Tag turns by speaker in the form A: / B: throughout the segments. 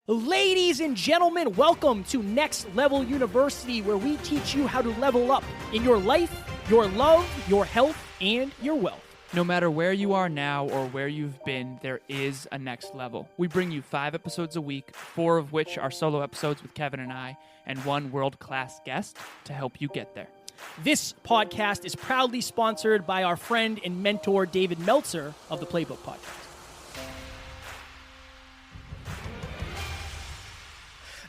A: Ladies and gentlemen, welcome to Next Level University, where we teach you how to level up in your life, your love, your health, and your wealth.
B: No matter where you are now or where you've been, there is a next level. We bring you 5 episodes a week, 4 of which are solo episodes with Kevin and I, and 1 world-class guest to help you get there.
A: This podcast is proudly sponsored by our friend and mentor, David Meltzer of the Playbook Podcast.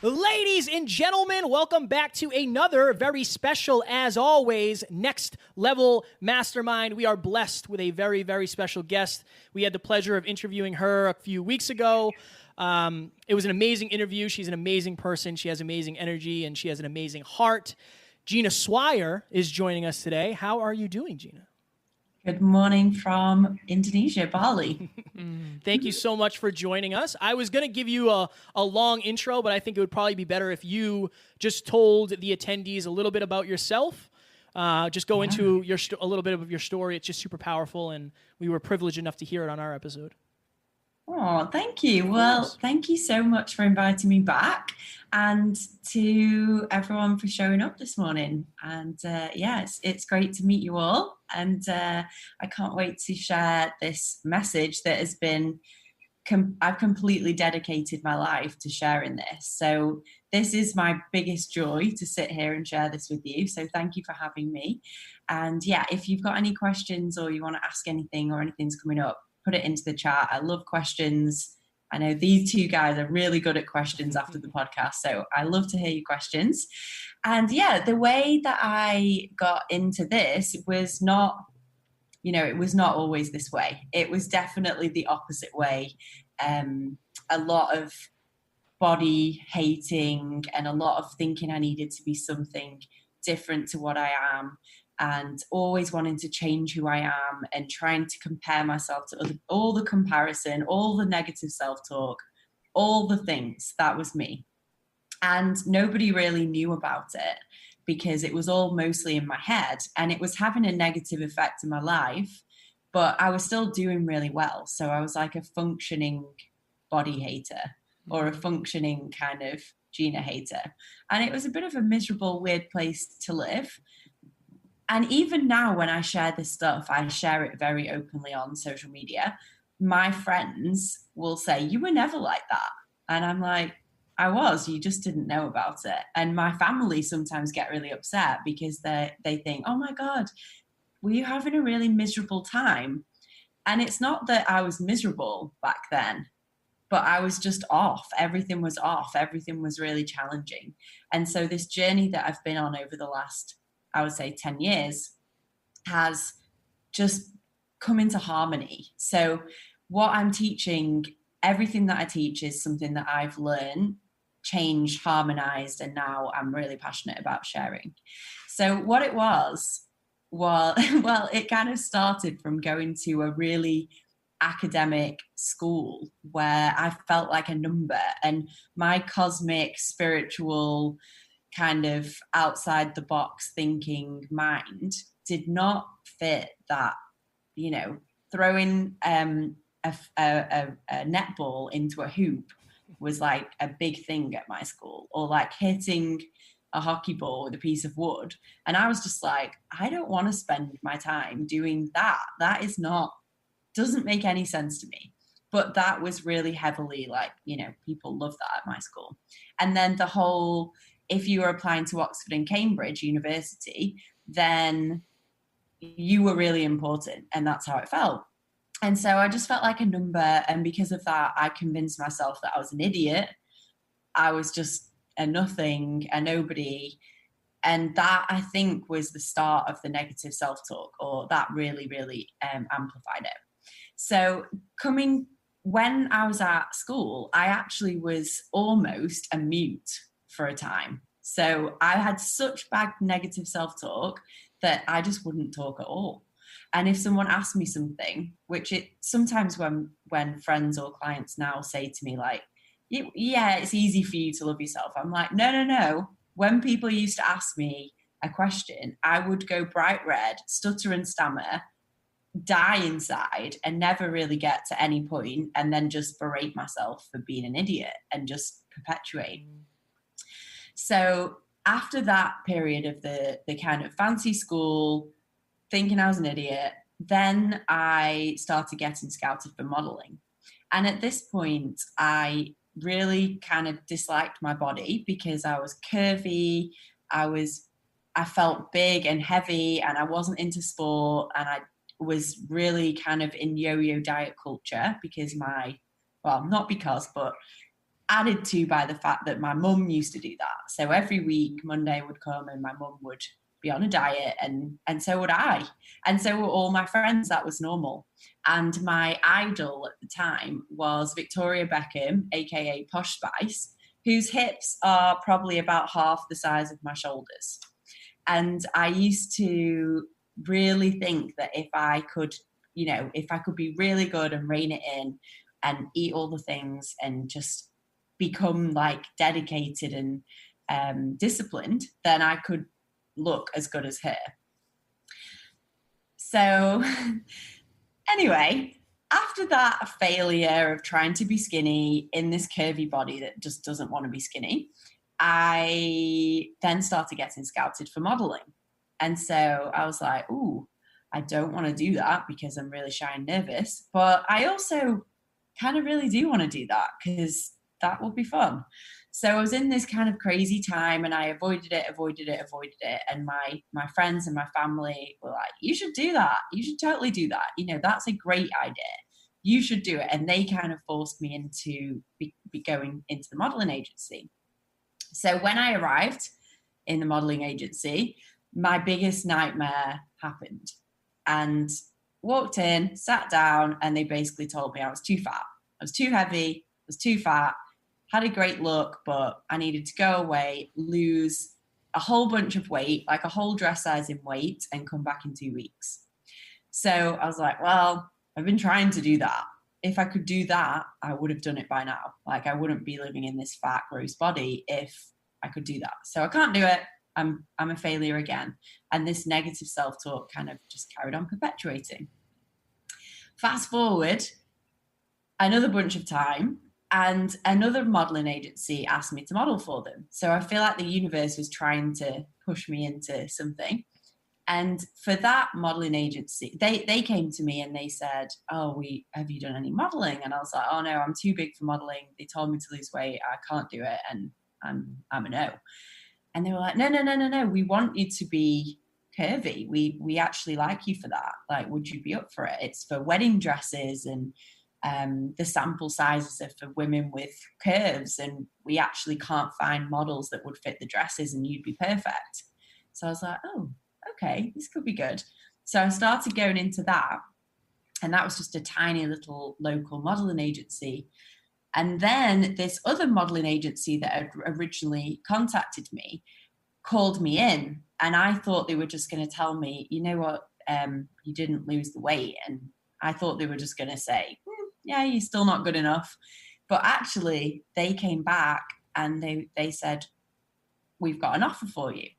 A: Ladies and gentlemen, welcome back to another very special, as always, Next Level Mastermind. We are blessed with a very, very special guest. We had the pleasure of interviewing her a few weeks ago. It was an amazing interview. She's an amazing person. She has amazing energy, and she has an amazing heart. Gina Swire is joining us today. How are you doing, Gina?
C: Good morning from Indonesia, Bali.
A: Thank you so much for joining us. I was going to give you a long intro, but I think it would probably be better if you just told the attendees a little bit about yourself. Just go into a little bit of your story. It's just super powerful, and we were privileged enough to hear it on our episode.
C: Oh, thank you. Well, thank you so much for inviting me back, and to everyone for showing up this morning. And it's great to meet you all. And I can't wait to share this message that has been, I've completely dedicated my life to sharing this. So this is my biggest joy to sit here and share this with you. So thank you for having me. And if you've got any questions or you want to ask anything or anything's coming up, put it into the chat. I love questions. I know these two guys are really good at questions after the podcast, so I love to hear your questions. And the way that I got into this was not, it was not always this way. It was definitely the opposite way. A lot of body hating and a lot of thinking I needed to be something different to what I am, and always wanting to change who I am and trying to compare myself to all the comparison, all the negative self-talk, all the things. That was me. And nobody really knew about it because it was all mostly in my head, and it was having a negative effect in my life, but I was still doing really well. So I was like a functioning body hater or a functioning kind of Gina hater. And it was a bit of a miserable, weird place to live. And even now when I share this stuff, I share it very openly on social media. My friends will say, "You were never like that." And I'm like, I was, you just didn't know about it. And my family sometimes get really upset because they think, "Oh my God, were you having a really miserable time?" And it's not that I was miserable back then, but I was just off. Everything was off. Everything was really challenging. And so this journey that I've been on over the last, I would say 10 years, has just come into harmony. So what I'm teaching, everything that I teach is something that I've learned, changed, harmonized, and now I'm really passionate about sharing. So what it was, well, it kind of started from going to a really academic school where I felt like a number, and my cosmic, spiritual, kind of outside the box thinking mind did not fit that. Throwing a netball into a hoop was like a big thing at my school, or like hitting a hockey ball with a piece of wood. And I was just like, I don't want to spend my time doing that. That is not, doesn't make any sense to me. But that was really heavily like, people love that at my school. And then the whole, if you were applying to Oxford and Cambridge University, then you were really important. And that's how it felt. And so I just felt like a number. And because of that, I convinced myself that I was an idiot. I was just a nothing, a nobody. And that, I think, was the start of the negative self-talk, or that really, really amplified it. So when I was at school, I actually was almost a mute for a time. So I had such bad negative self-talk that I just wouldn't talk at all. And if someone asked me something, which it sometimes when friends or clients now say to me like, "Yeah, it's easy for you to love yourself," I'm like, no. When people used to ask me a question, I would go bright red, stutter and stammer, die inside, and never really get to any point, and then just berate myself for being an idiot and just perpetuate. So after that period of the kind of fancy school, thinking I was an idiot, then I started getting scouted for modeling. And at this point, I really kind of disliked my body because I was curvy, I felt big and heavy, and I wasn't into sport, and I was really kind of in yo-yo diet culture because but added to by the fact that my mum used to do that. So every week, Monday would come and my mum would be on a diet, and so would I. And so were all my friends. That was normal. And my idol at the time was Victoria Beckham, aka Posh Spice, whose hips are probably about half the size of my shoulders. And I used to really think that if I could be really good and rein it in and eat all the things and just become like dedicated and disciplined, then I could look as good as her. So anyway, after that failure of trying to be skinny in this curvy body that just doesn't want to be skinny, I then started getting scouted for modeling. And so I was like, ooh, I don't want to do that because I'm really shy and nervous. But I also kind of really do want to do that because that will be fun. So I was in this kind of crazy time and I avoided it. And my friends and my family were like, you should do that. You should totally do that. You know, that's a great idea. You should do it. And they kind of forced me into be going into the modeling agency. So when I arrived in the modeling agency, my biggest nightmare happened. And walked in, sat down, and they basically told me I was too fat. I was too heavy, I was too fat, had a great look, but I needed to go away, lose a whole bunch of weight, like a whole dress size in weight, and come back in 2 weeks. So I was like, well, I've been trying to do that. If I could do that, I would have done it by now. Like I wouldn't be living in this fat, gross body if I could do that. So I can't do it. I'm a failure again. And this negative self-talk kind of just carried on perpetuating. Fast forward another bunch of time, and another modeling agency asked me to model for them. So I feel like the universe was trying to push me into something. And for that modeling agency, they came to me and they said, oh, have you done any modeling? And I was like, oh no, I'm too big for modeling. They told me to lose weight. I can't do it. And I'm a no. And they were like, no. We want you to be curvy. We actually like you for that. Like, would you be up for it? It's for wedding dresses, and the sample sizes are for women with curves. And we actually can't find models that would fit the dresses, and you'd be perfect. So I was like, oh, okay, this could be good. So I started going into that. And that was just a tiny little local modeling agency. And then this other modeling agency that had originally contacted me called me in, and I thought they were just going to tell me, you know what, you didn't lose the weight. And I thought they were just going to say, yeah, you're still not good enough. But actually, they came back and they said, we've got an offer for you.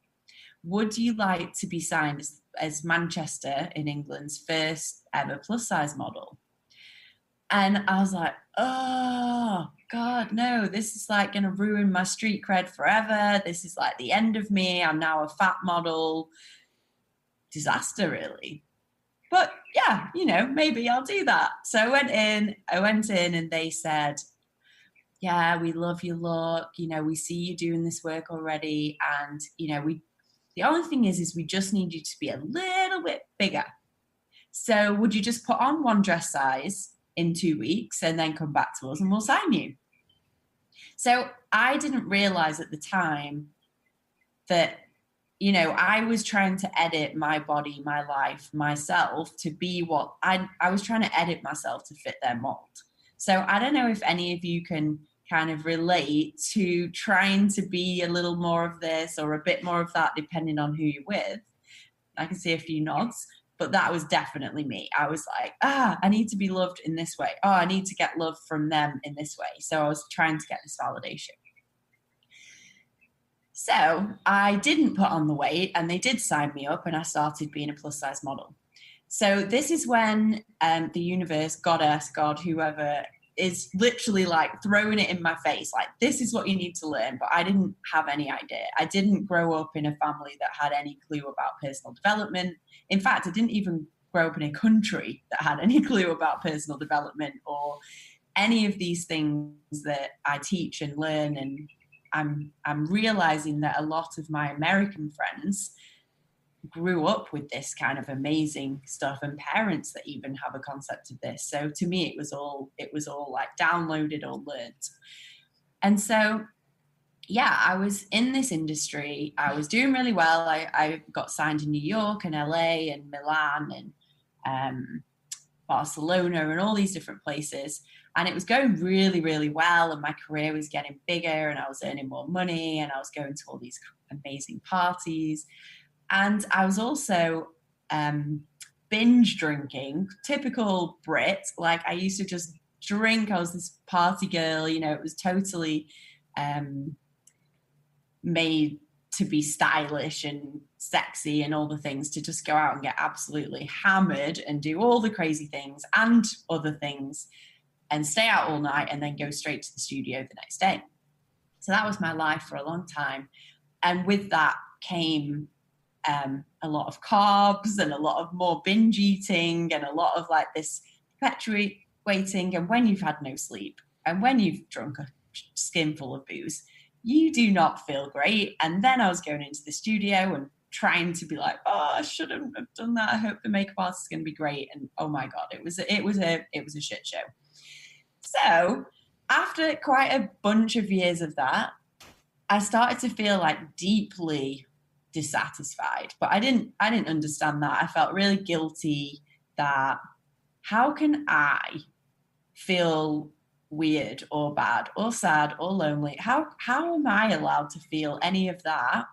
C: Would you like to be signed as Manchester in England's first ever plus size model? And I was like, oh, God, no, this is like going to ruin my street cred forever. This is like the end of me. I'm now a fat model. Disaster, really. But yeah, you know, maybe I'll do that. So I went in and they said, yeah, we love your look. You know, we see you doing this work already. And, you know, the only thing is we just need you to be a little bit bigger. So would you just put on one dress size in 2 weeks and then come back to us and we'll sign you? So I didn't realize at the time that, you know, I was trying to edit my body, my life, myself to be what I was trying to edit myself to fit their mold. So I don't know if any of you can kind of relate to trying to be a little more of this or a bit more of that, depending on who you're with. I can see a few nods. But that was definitely me. I was like, I need to be loved in this way. Oh, I need to get love from them in this way. So I was trying to get this validation. So I didn't put on the weight and they did sign me up and I started being a plus size model. So this is when the universe, goddess, God, whoever is literally like throwing it in my face, like, this is what you need to learn. But I didn't have any idea. I didn't grow up in a family that had any clue about personal development. In fact, I didn't even grow up in a country that had any clue about personal development or any of these things that I teach and learn. And I'm realizing that a lot of my American friends grew up with this kind of amazing stuff, and parents that even have a concept of this. So to me, it was all like downloaded or learned. And so, yeah, I was in this industry. I was doing really well. I got signed in New York and LA and Milan and Barcelona and all these different places. And it was going really, really well. And my career was getting bigger and I was earning more money and I was going to all these amazing parties. And I was also binge drinking, typical Brit. Like, I used to just drink. I was this party girl, you know, it was totally made to be stylish and sexy and all the things, to just go out and get absolutely hammered and do all the crazy things and other things and stay out all night and then go straight to the studio the next day. So that was my life for a long time. And with that came a lot of carbs and a lot of more binge eating and a lot of like this perpetuating. And when you've had no sleep and when you've drunk a skinful of booze, you do not feel great. And then I was going into the studio and trying to be like, oh, I shouldn't have done that. I hope the makeup artist is going to be great. And oh my God, it was a shit show. So after quite a bunch of years of that, I started to feel like deeply dissatisfied, but I didn't understand that. I felt really guilty that how can I feel weird or bad or sad or lonely? How am I allowed to feel any of that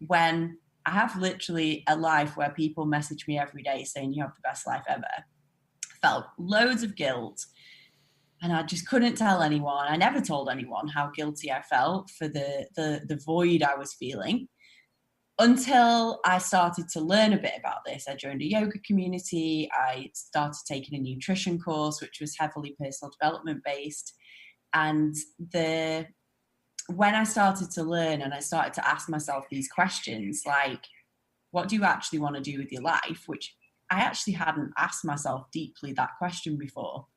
C: when I have literally a life where people message me every day saying you have the best life ever? I felt loads of guilt and I just couldn't tell anyone. I never told anyone how guilty I felt for the void I was feeling. Until I started to learn a bit about this. I joined a yoga community. I started taking a nutrition course, which was heavily personal development based. And when I started to learn and I started to ask myself these questions, like, what do you actually want to do with your life? Which I actually hadn't asked myself deeply that question before.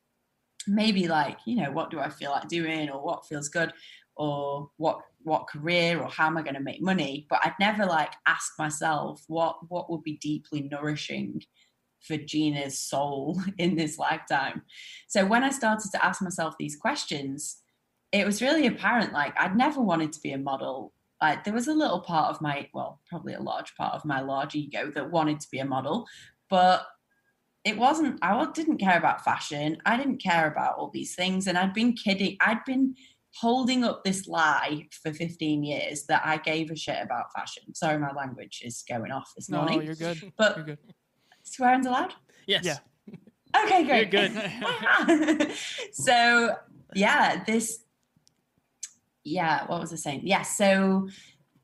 C: Maybe like, you know, what do I feel like doing, or what feels good, or what career, or how am I going to make money? But I'd never like asked myself what would be deeply nourishing for Gina's soul in this lifetime. So when I started to ask myself these questions, it was really apparent, like, I'd never wanted to be a model. Like, there was a little part of my, well, probably a large part of my large ego that wanted to be a model, but it wasn't, I didn't care about fashion. I didn't care about all these things. And I'd been kidding. I'd been holding up this lie for 15 years that I gave a shit about fashion. Sorry, my language is going off this morning.
B: No, you're good.
C: But
B: you're good.
C: Swearing's allowed?
A: Yes.
B: Yeah.
C: Okay, great.
A: You're good.
C: So, what was I saying? Yeah, so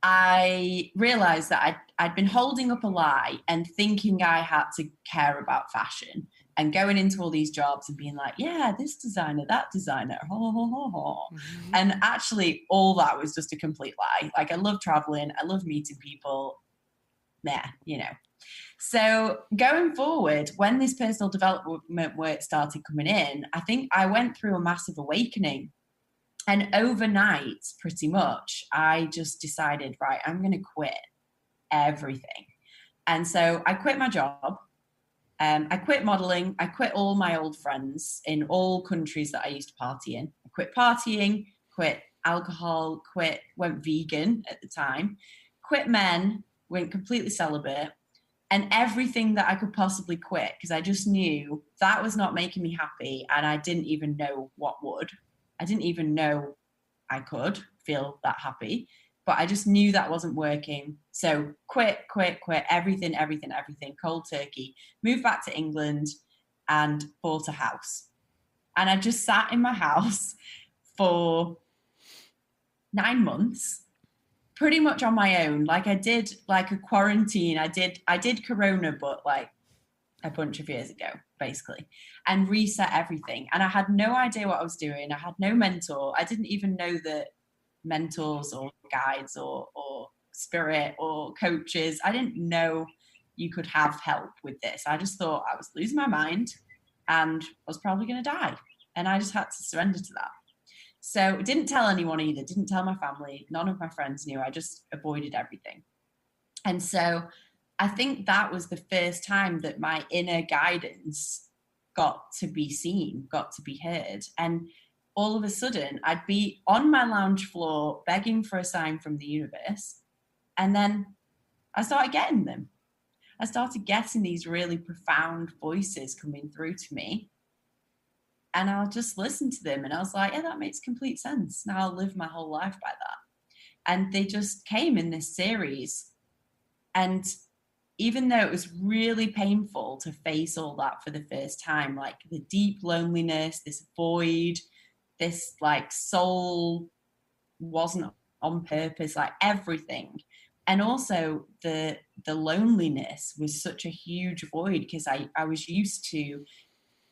C: I realized that I'd been holding up a lie and thinking I had to care about fashion and going into all these jobs and being like, yeah, this designer, that designer,
B: Mm-hmm.
C: And actually all that was just a complete lie. Like, I love traveling. I love meeting people. Yeah, you know. So going forward, when this personal development work started coming in, I think I went through a massive awakening. And overnight, pretty much, I just decided, right, I'm going to quit everything. And so I quit my job. I quit modeling. I quit all my old friends in all countries that I used to party in. I quit partying, quit alcohol, went vegan at the time, quit men, went completely celibate, and everything that I could possibly quit, because I just knew that was not making me happy. And I didn't even know what would. I didn't even know I could feel that happy, but I just knew that wasn't working. So quit, everything, cold turkey, moved back to England and bought a house. And I just sat in my house for 9 months, pretty much on my own. Like, I did like a quarantine. I did Corona, but like a bunch of years ago. basically, and reset everything. And I had no idea what I was doing. I had no mentor. I didn't even know that mentors or guides or spirit or coaches, I didn't know you could have help with this. I just thought I was losing my mind and I was probably going to die. And I just had to surrender to that. So didn't tell anyone either, didn't tell my family, none of my friends knew. I just avoided everything. And so I think that was the first time that my inner guidance got to be seen, got to be heard. And all of a sudden, I'd be on my lounge floor begging for a sign from the universe. And then I started getting them. I started getting these really profound voices coming through to me. And I'll just listen to them. And I was like, yeah, that makes complete sense. Now I'll live my whole life by that. And they just came in this series. And even though it was really painful to face all that for the first time, like the deep loneliness, this void, this like soul wasn't on purpose, like everything. And also the loneliness was such a huge void because I was used to,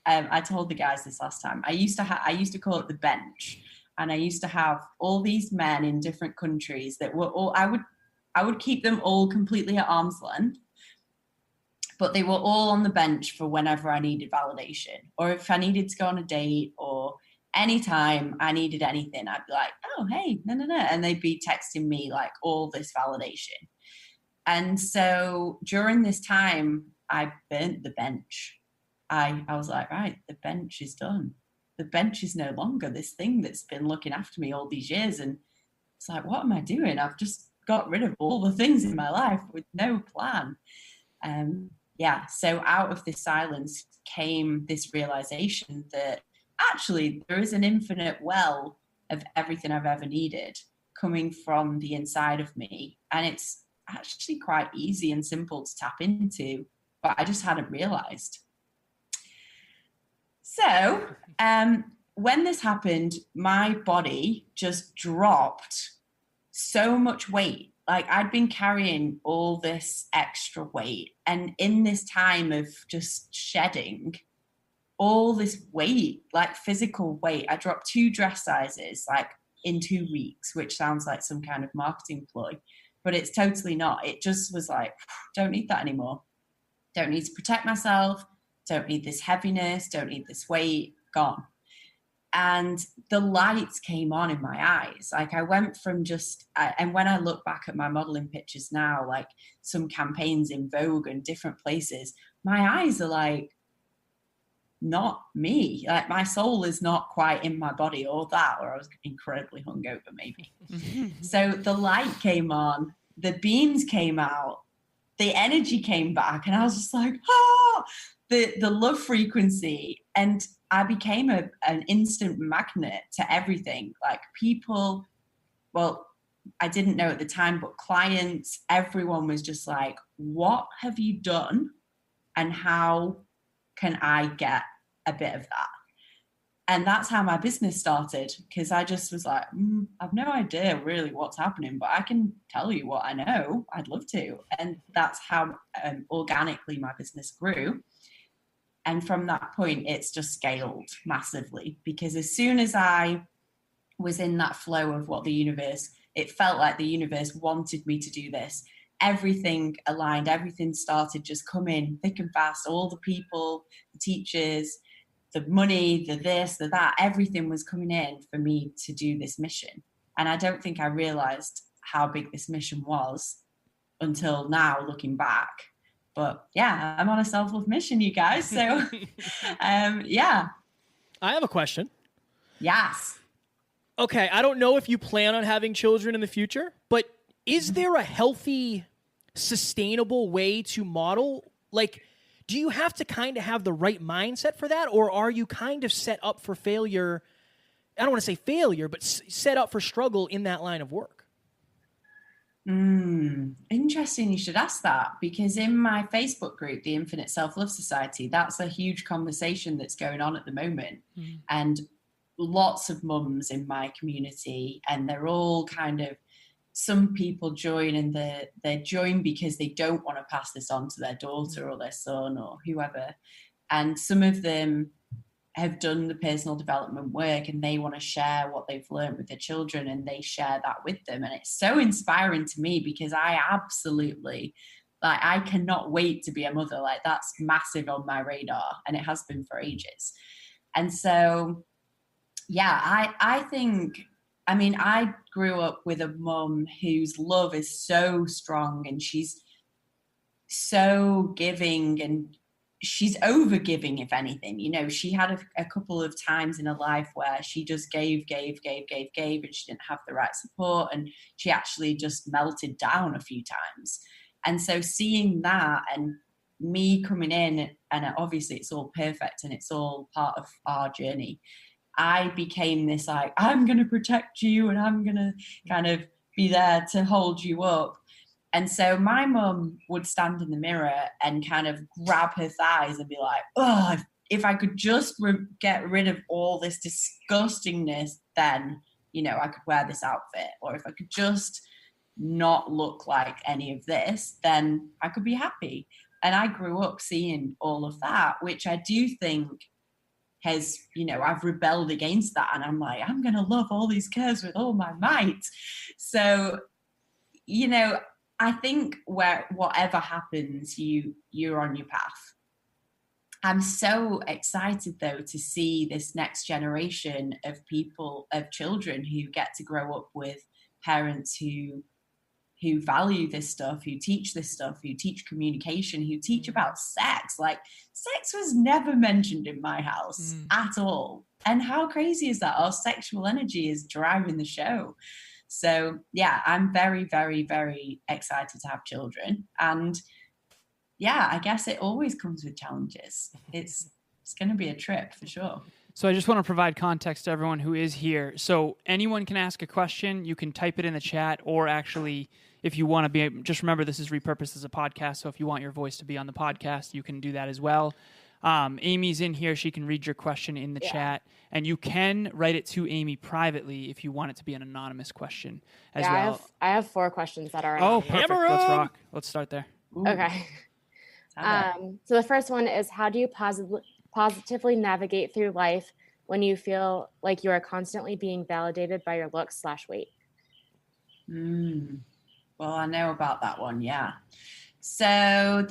C: I told the guys this last time, I used to call it the bench. And I used to have all these men in different countries that were all, I would keep them all completely at arm's length, but they were all on the bench for whenever I needed validation, or if I needed to go on a date, or anytime I needed anything, I'd be like, oh, hey, no. And they'd be texting me like all this validation. And so during this time, I burnt the bench. I was like, right, the bench is done. The bench is no longer this thing that's been looking after me all these years. And it's like, what am I doing? I've just got rid of all the things in my life with no plan. So out of this silence came this realization that actually there is an infinite well of everything I've ever needed coming from the inside of me. And it's actually quite easy and simple to tap into, but I just hadn't realized. So when this happened, my body just dropped so much weight. Like I'd been carrying all this extra weight. And in this time of just shedding all this weight, like physical weight, I dropped 2 dress sizes like in 2 weeks, which sounds like some kind of marketing ploy, but it's totally not. It just was like, don't need that anymore. Don't need to protect myself. Don't need this heaviness. Don't need this weight. Gone. And the lights came on in my eyes. Like I went from and when I look back at my modeling pictures now, like some campaigns in Vogue and different places, my eyes are like, not me. Like my soul is not quite in my body, or I was incredibly hungover maybe. So the light came on, the beams came out, the energy came back, and I was just like, the love frequency. And I became an instant magnet to everything. Like people, well, I didn't know at the time, but clients, everyone was just like, what have you done? And how can I get a bit of that? And that's how my business started, because I just was like, I've no idea really what's happening, but I can tell you what I know. I'd love to. And that's how organically my business grew. And from that point, it's just scaled massively, because as soon as I was in that flow of what the universe, it felt like the universe wanted me to do this. Everything aligned, everything started just coming thick and fast. All the people, the teachers, the money, the this, the that, everything was coming in for me to do this mission. And I don't think I realized how big this mission was until now, looking back. But yeah, I'm on a self-love mission, you guys. So yeah.
A: I have a question.
C: Yes.
A: Okay, I don't know if you plan on having children in the future, but is there a healthy, sustainable way to model? Like, do you have to kind of have the right mindset for that? Or are you kind of set up for failure? I don't want to say failure, but set up for struggle in that line of work?
C: Interesting you should ask that, because in my Facebook group, the Infinite Self-Love Society, that's a huge conversation that's going on at the moment. And lots of mums in my community, and they're all kind of, some people join and they join because they don't want to pass this on to their daughter or their son or whoever. And some of them have done the personal development work and they want to share what they've learned with their children, and they share that with them. And it's so inspiring to me because I absolutely, like, I cannot wait to be a mother. Like, that's massive on my radar, and it has been for ages. And so, yeah, I think, I mean, I grew up with a mum whose love is so strong, and she's so giving, and she's over giving, if anything. You know, she had a couple of times in her life where she just gave, and she didn't have the right support, and she actually just melted down a few times. And so seeing that, and me coming in, and obviously it's all perfect and it's all part of our journey, I became this, like, I'm going to protect you and I'm going to kind of be there to hold you up. And so my mum would stand in the mirror and kind of grab her thighs and be like, oh, if I could just get rid of all this disgustingness, then, you know, I could wear this outfit. Or if I could just not look like any of this, then I could be happy. And I grew up seeing all of that, which I do think has, you know, I've rebelled against that. And I'm like, I'm going to love all these curves with all my might. So, you know, I think whatever happens, you're on your path. I'm so excited though to see this next generation of people, of children who get to grow up with parents who value this stuff, who teach this stuff, who teach communication, who teach about sex. Like, sex was never mentioned in my house at all. And how crazy is that? Our sexual energy is driving the show. So yeah, I'm very, very, very excited to have children. And yeah, I guess it always comes with challenges. It's going to be a trip for sure.
B: So I just want to provide context to everyone who is here. So anyone can ask a question. You can type it in the chat, or actually, if you want to be, just remember this is repurposed as a podcast. So if you want your voice to be on the podcast, you can do that as well. Amy's in here. She can read your question in the chat, and you can write it to Amy privately if you want it to be an anonymous question as well.
D: I have 4 questions that are
B: anonymous. Perfect. Let's rock. Let's start there.
C: Ooh.
D: Okay. So the first one is, how do you positively navigate through life when you feel like you are constantly being validated by your looks/weight?
C: Well, I know about that one. Yeah. So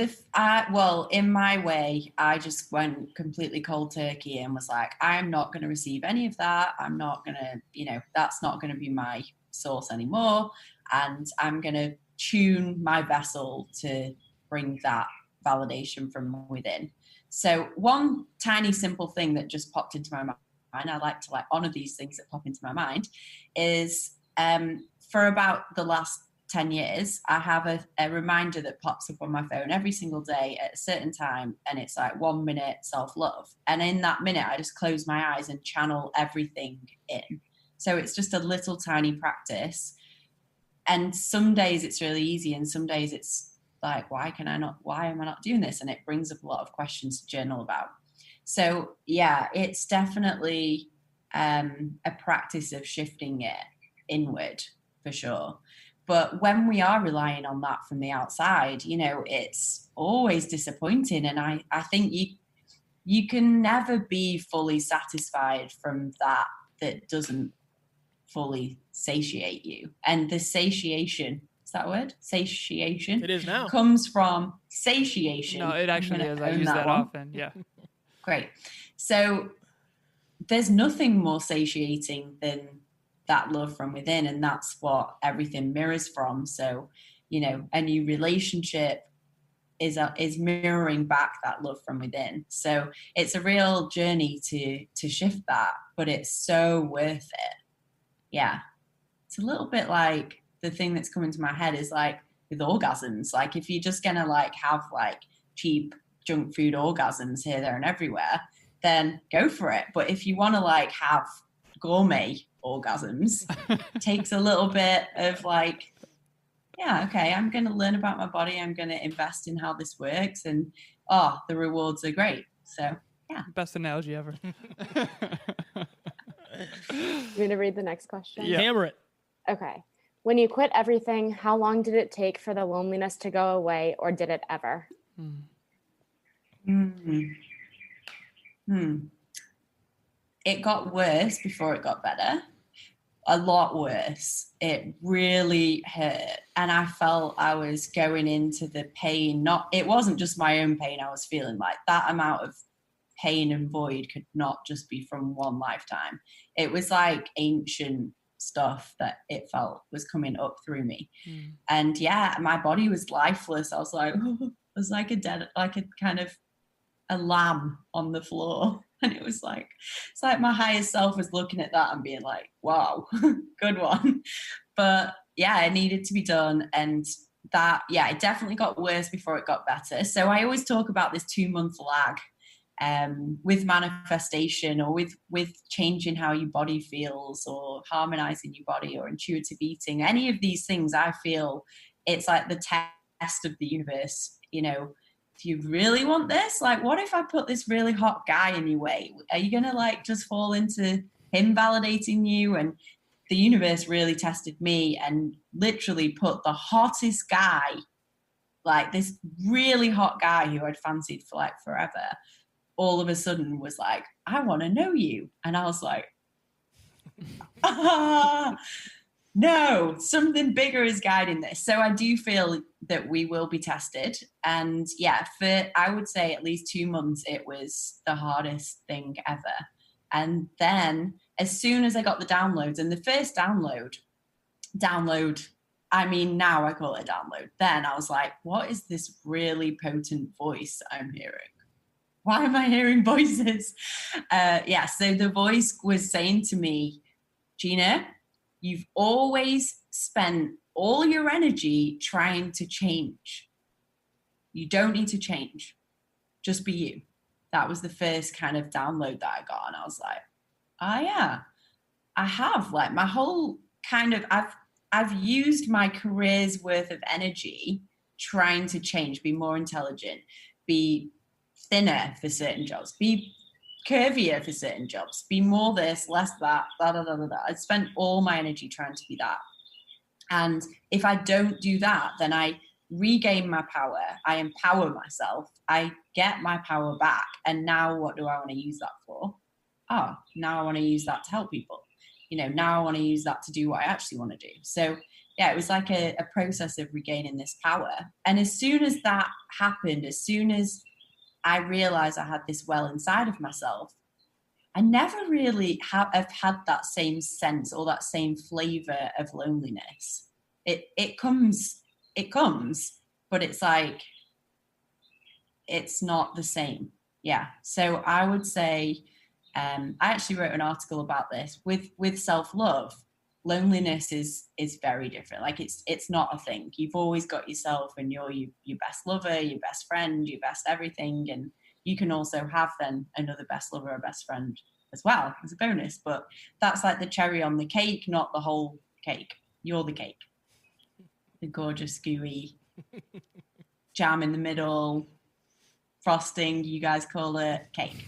C: well, in my way, I just went completely cold turkey and was like, I'm not going to receive any of that. I'm not going to, you know, that's not going to be my source anymore. And I'm going to tune my vessel to bring that validation from within. So one tiny simple thing that just popped into my mind, I like to honor these things that pop into my mind, is for about the last 10 years, I have a reminder that pops up on my phone every single day at a certain time, and it's like 1 minute self-love. And in that minute, I just close my eyes and channel everything in. So it's just a little tiny practice. And some days it's really easy, and some days it's like, why am I not doing this? And it brings up a lot of questions to journal about. So yeah, it's definitely a practice of shifting it inward for sure. But when we are relying on that from the outside, you know, it's always disappointing. And I think you can never be fully satisfied from that doesn't fully satiate you. And the satiation, is that a word? Satiation?
A: It is now.
C: Comes from satiation.
B: No, it actually is. I use that often. Yeah.
C: Great. So there's nothing more satiating than that love from within, and that's what everything mirrors from. So, you know, a new relationship is mirroring back that love from within. So it's a real journey to shift that, but it's so worth it. Yeah, it's a little bit like the thing that's coming to my head is like with orgasms. Like, if you're just gonna have cheap junk food orgasms here, there, and everywhere, then go for it. But if you want to have gourmet orgasms, takes a little bit of okay, I'm going to learn about my body, I'm going to invest in how this works, and the rewards are great. So yeah,
B: best analogy ever.
D: You want to read the next question?
A: Yeah. Hammer it.
D: Okay. When you quit everything, how long did it take for the loneliness to go away, or did it ever?
C: It got worse before it got better. A lot worse. It really hurt. And I felt I was going into the pain. It wasn't just my own pain I was feeling. Like that amount of pain and void could not just be from one lifetime. It was like ancient stuff that it felt was coming up through me. And yeah, my body was lifeless. I was like, it was like a kind of a lamb on the floor. And it was like, it's like my higher self was looking at that and being like, wow, good one. But yeah, it needed to be done. And that, yeah, it definitely got worse before it got better. So I always talk about this 2-month lag with manifestation, or with changing how your body feels, or harmonizing your body, or intuitive eating. Any of these things, I feel it's like the test of the universe. You know, do you really want this? Like, what if I put this really hot guy in your way? Are you gonna like just fall into him validating you? And the universe really tested me and literally put the hottest guy, like this really hot guy who I'd fancied for like forever, all of a sudden was like, I want to know you. And I was like, no, something bigger is guiding this. So I do feel that we will be tested. And yeah, for, I would say at least 2 months, it was the hardest thing ever. And then as soon as I got the downloads, and the first download, I mean, now I call it a download. Then I was like, what is this really potent voice I'm hearing? Why am I hearing voices? Yeah, so the voice was saying to me, Gina, you've always spent all your energy trying to change. You don't need to change. Just be you. That was the first kind of download that I got. And I was like, oh yeah, I have. Like my whole kind of, I've used my career's worth of energy trying to change, be more intelligent, be thinner for certain jobs, be curvier for certain jobs, be more this, less that, blah, blah, blah, blah, blah. I spent all my energy trying to be that. And if I don't do that, then I regain my power. I empower myself. I get my power back. And now what do I want to use that for? Oh, now I want to use that to help people. You know, now I want to use that to do what I actually want to do. So yeah, it was like a process of regaining this power. And as soon as that happened, as soon as I realized I had this well inside of myself, I never really have had that same sense or that same flavor of loneliness. It comes, but it's like, it's not the same. Yeah. So I would say, I actually wrote an article about this with self-love. Loneliness is very different. Like it's not a thing. You've always got yourself, and you're your best lover, your best friend, your best everything. And you can also have then another best lover or best friend as well as a bonus. But that's like the cherry on the cake, not the whole cake. You're the cake. The gorgeous, gooey jam in the middle, frosting, you guys call it cake.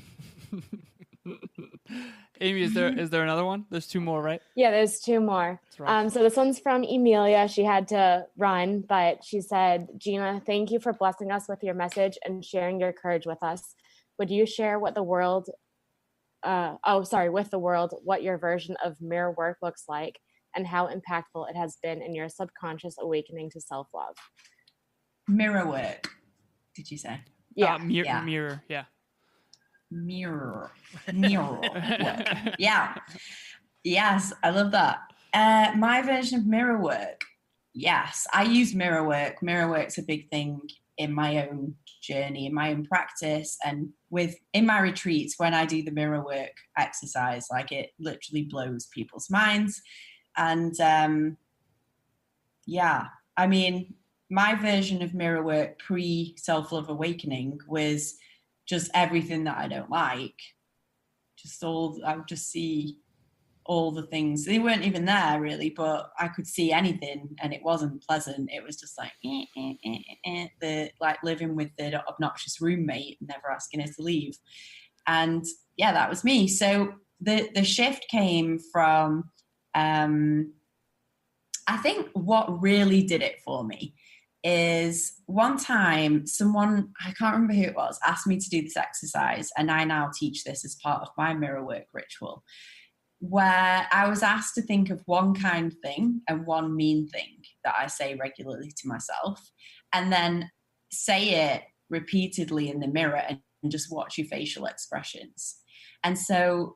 B: Amy, is there another one? There's 2 more, right?
D: Yeah, there's 2 more. So this one's from Emilia. She had to run, but she said, Gina, thank you for blessing us with your message and sharing your courage with us. Would you share with the world what your version of mirror work looks like and how impactful it has been in your subconscious awakening to self-love?
C: Mirror work, did you say?
B: Yeah.
C: Yeah.
B: Mirror, yeah.
C: Mirror work. Yeah. Yes, I love that. My version of mirror work. Yes, I use mirror work. Mirror work's a big thing in my own journey, in my own practice, and in my retreats when I do the mirror work exercise, like it literally blows people's minds. And yeah, I mean, my version of mirror work pre self-love awakening was just everything that I don't like. I would just see all the things. They weren't even there really, but I could see anything and it wasn't pleasant. It was just like, like living with the obnoxious roommate, never asking her to leave. And yeah, that was me. So the shift came from, I think what really did it for me is one time someone, I can't remember who it was, asked me to do this exercise, and I now teach this as part of my mirror work ritual, where I was asked to think of one kind thing and one mean thing that I say regularly to myself, and then say it repeatedly in the mirror and just watch your facial expressions. And so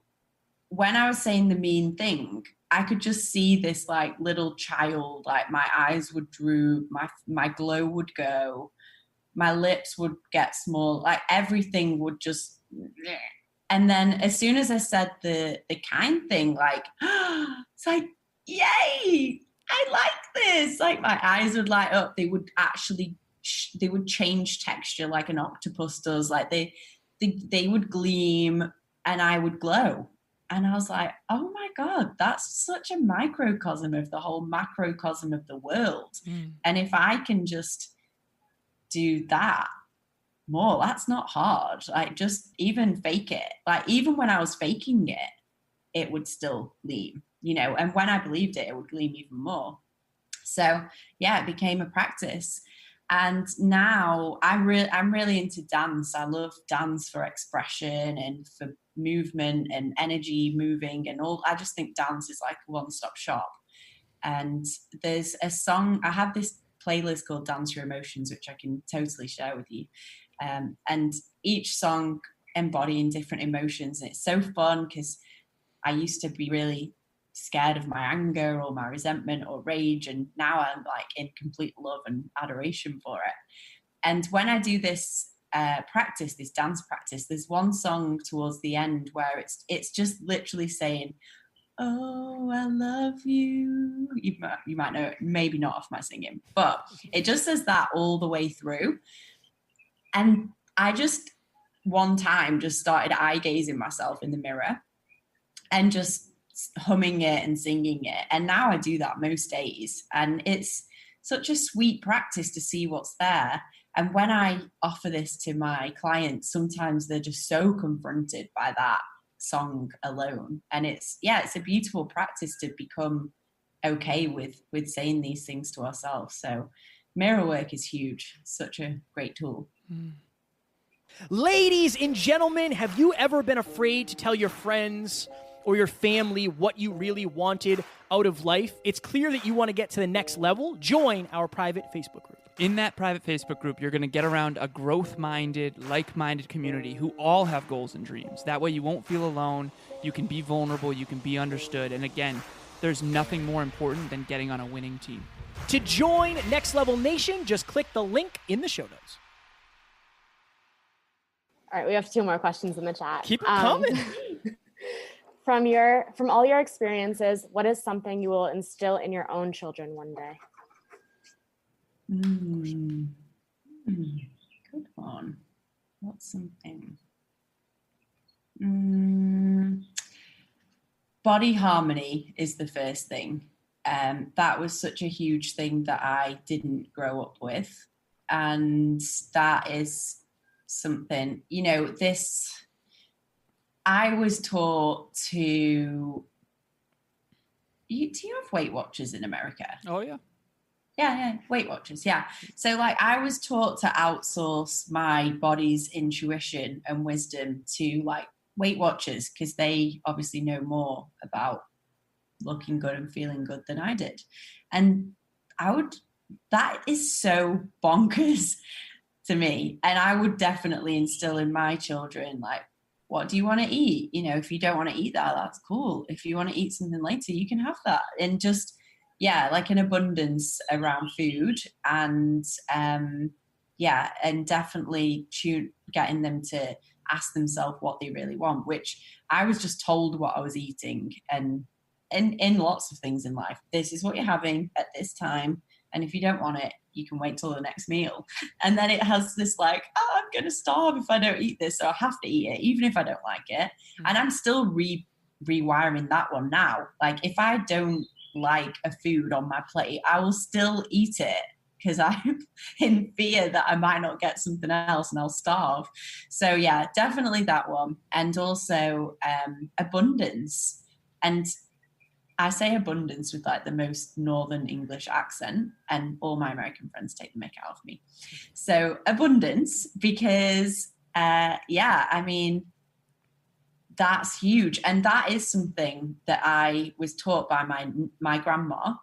C: when I was saying the mean thing, I could just see this like little child, like my eyes would droop, my glow would go, my lips would get small, like everything would just. And then as soon as I said the kind thing, like, it's like, yay, I like this. Like my eyes would light up. They would actually, they would change texture like an octopus does. Like they would gleam and I would glow. And I was like, oh my God, that's such a microcosm of the whole macrocosm of the world. And if I can just do that more, that's not hard. Like just even fake it. Like even when I was faking it, it would still gleam, you know, and when I believed it, it would gleam even more. So yeah, it became a practice. And now I'm really into dance. I love dance for expression and for movement and energy moving and all. I just think dance is like a one-stop shop. And there's a song, I have this playlist called Dance Your Emotions, which I can totally share with you. And each song embodying different emotions. And it's so fun because I used to be really scared of my anger or my resentment or rage, and now I'm like in complete love and adoration for it. And when I do this practice, this dance practice, there's one song towards the end where it's just literally saying, oh, I love you. You might know it, maybe not off my singing, but it just says that all the way through. And I just one time just started eye gazing myself in the mirror and just humming it and singing it. And now I do that most days. And it's such a sweet practice to see what's there. And when I offer this to my clients, sometimes they're just so confronted by that song alone. And it's a beautiful practice to become okay with saying these things to ourselves. So mirror work is huge. Such a great tool.
A: Ladies and gentlemen, have you ever been afraid to tell your friends or your family what you really wanted out of life? It's clear that you want to get to the next level. Join our private Facebook group.
B: In that private Facebook group, you're going to get around a growth-minded, like-minded community who all have goals and dreams. That way you won't feel alone. You can be vulnerable. You can be understood. And again, there's nothing more important than getting on a winning team.
A: To join Next Level Nation, just click the link in the show notes.
D: All right, we have 2 more questions in the chat.
A: Keep it coming.
D: From all your experiences, what is something you will instill in your own children one day?
C: Good one. What's something? Body harmony is the first thing. That was such a huge thing that I didn't grow up with. And that is something, you know, I was taught to, do you have Weight Watchers in America?
B: Oh, yeah.
C: Yeah, Weight Watchers, yeah. So like I was taught to outsource my body's intuition and wisdom to like Weight Watchers because they obviously know more about looking good and feeling good than I did. And that is so bonkers to me. And I would definitely instill in my children, like, what do you want to eat? You know, if you don't want to eat that, that's cool. If you want to eat something later, you can have that. And just, like an abundance around food and, and definitely getting them to ask themselves what they really want, which I was just told what I was eating. And in lots of things in life, this is what you're having at this time. And if you don't want it, you can wait till the next meal. And then it has this like, oh, I'm going to starve if I don't eat this. So I have to eat it, even if I don't like it. Mm-hmm. And I'm still rewiring that one now. Like if I don't like a food on my plate, I will still eat it because I'm in fear that I might not get something else and I'll starve. So yeah, definitely that one. And also abundance. And I say abundance with like the most Northern English accent, and all my American friends take the mick out of me. So abundance, because I mean, that's huge. And that is something that I was taught by my grandma.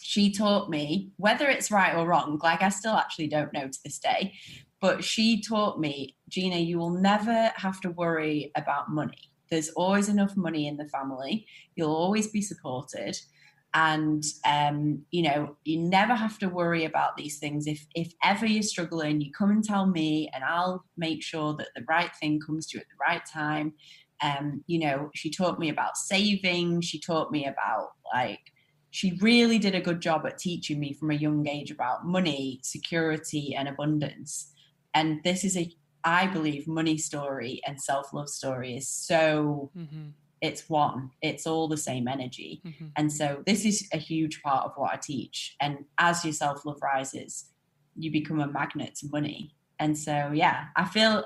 C: She taught me, whether it's right or wrong, like I still actually don't know to this day, but she taught me, Gina, you will never have to worry about money. There's always enough money in the family. You'll always be supported. And, you never have to worry about these things. If ever you're struggling, you come and tell me, and I'll make sure that the right thing comes to you at the right time. She taught me about saving. She taught me about she really did a good job at teaching me from a young age about money, security, and abundance. And this is I believe money story and self-love story is so, it's one, it's all the same energy. And so this is a huge part of what I teach. And as your self-love rises, you become a magnet to money. And so, yeah, I feel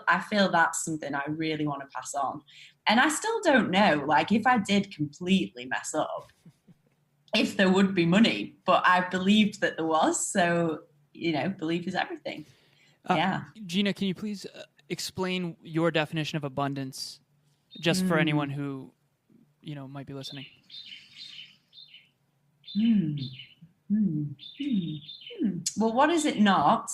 C: that's something I really want to pass on. And I still don't know, like if I did completely mess up, if there would be money, but I believed that there was. So, belief is everything. Yeah.
B: Gina, can you please explain your definition of abundance just for anyone who, might be listening?
C: Well, what is it not?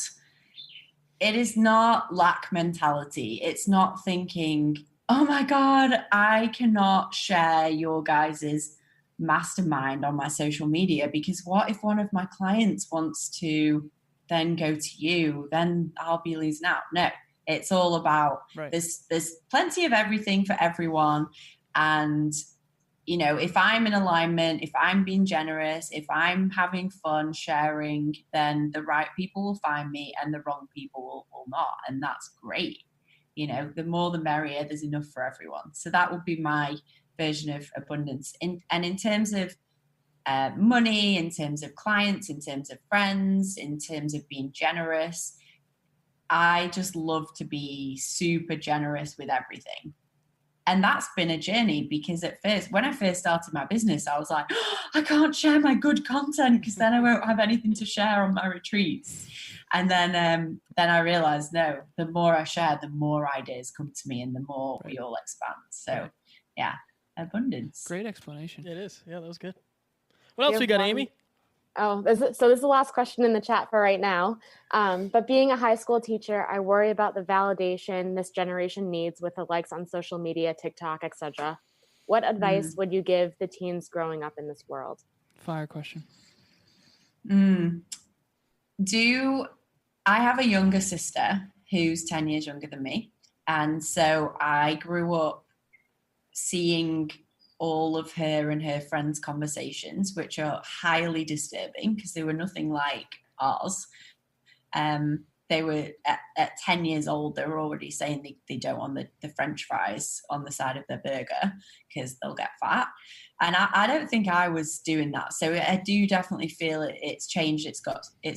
C: It is not lack mentality. It's not thinking, oh my God, I cannot share your guys's mastermind on my social media, because what if one of my clients wants to then go to you, then I'll be losing out. No, it's all about there's plenty of everything for everyone. And if I'm in alignment, if I'm being generous, if I'm having fun sharing, then the right people will find me and the wrong people will not. And that's great. The more the merrier, there's enough for everyone. So that would be my version of abundance. And in terms of money, in terms of clients, in terms of friends, in terms of being generous, I just love to be super generous with everything. And that's been a journey, because when I first started my business, I was like, oh, I can't share my good content because then I won't have anything to share on my retreats. And then I realized, no, the more I share, the more ideas come to me and the more we all expand. So yeah, abundance.
B: Great explanation.
A: It is. Yeah, that was good. What else we got, Amy?
D: Oh, this is the last question in the chat for right now. But being a high school teacher, I worry about the validation this generation needs with the likes on social media, TikTok, etc. What advice would you give the teens growing up in this world?
B: Fire question.
C: I have a younger sister who's 10 years younger than me. And so I grew up seeing all of her and her friends' conversations, which are highly disturbing because they were nothing like ours. They were at 10 years old, they were already saying they don't want the French fries on the side of their burger because they'll get fat. And I don't think I was doing that. So I do definitely feel it's changed. It's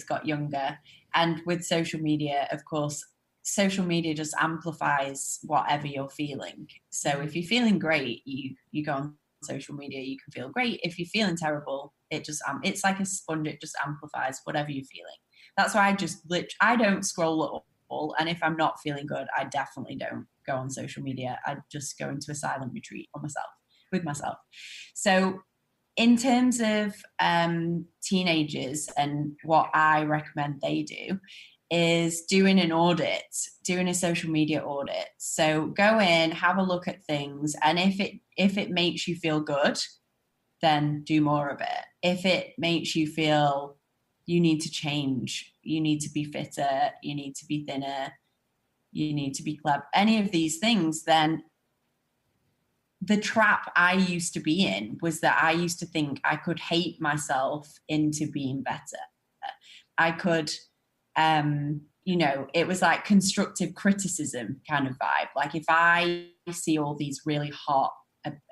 C: got younger. And with social media, of course, social media just amplifies whatever you're feeling. So if you're feeling great, you go on social media, you can feel great. If you're feeling terrible, it's like a sponge, it just amplifies whatever you're feeling. That's why I don't scroll at all. And if I'm not feeling good, I definitely don't go on social media. I just go into a silent retreat with myself. So in terms of teenagers and what I recommend they do is doing a social media audit. So go in, have a look at things. And if it makes you feel good, then do more of it. If it makes you feel you need to change, you need to be fitter, you need to be thinner, you need to be clever, any of these things, then the trap I used to be in was that I used to think I could hate myself into being better. I could, it was like constructive criticism kind of vibe. Like if I see all these really hot